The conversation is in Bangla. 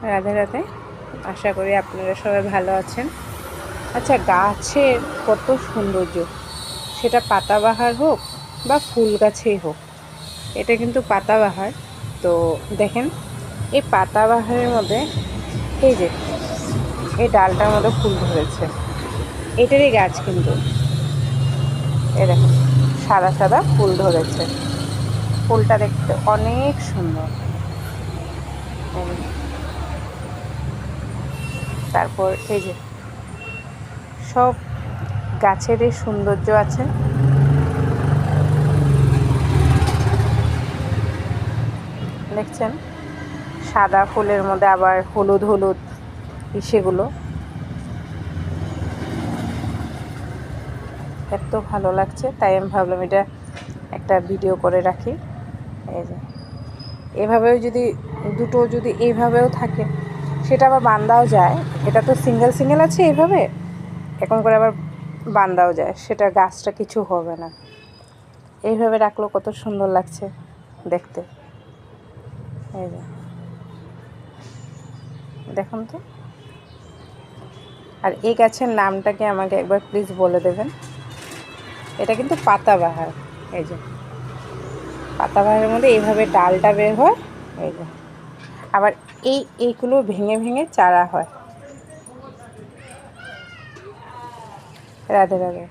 রাধে রাধে। আশা করি আপনারা সবাই ভালো আছেন। আচ্ছা, গাছের কত সৌন্দর্য, সেটা পাতাবাহার হোক বা ফুল গাছেই হোক। এটা কিন্তু পাতাবাহার। তো দেখেন, এই পাতাবাহারের মধ্যে এই যে এই ডালটার মধ্যে ফুল ধরেছে, এটারই গাছ কিন্তু। এই দেখেন, সাদা সাদা ফুল ধরেছে। ফুলটা দেখতে অনেক সুন্দর। তারপর এই যে সব গাছেরই সৌন্দর্য আছে। দেখছেন, সাদা ফুলের মধ্যে আবার হলুদ হলুদ সেগুলো এত ভালো লাগছে, তাই আমি ভাবলাম এটা একটা ভিডিও করে রাখি। এই যে এভাবেও যদি এইভাবেও থাকে, সেটা আবার বাঁধাও যায়। এটা তো সিঙ্গেল সিঙ্গেল আছে, এইভাবে এরকম করে আবার বাঁধাও যায়, সেটা গাছটা কিছু হবে না। এইভাবে রাখলেও কত সুন্দর লাগছে দেখতে। এই যে দেখুন তো। আর এই গাছের নামটা কি আমাকে একবার প্লিজ বলে দেবেন? এটা কিন্তু পাতাবাহার। এই যে পাতাবাহারের মধ্যে এইভাবে ডালটা বের হয়। এই যে আবার এইগুলো ভেঙে ভেঙে চারা হয়। রাধে রাধে।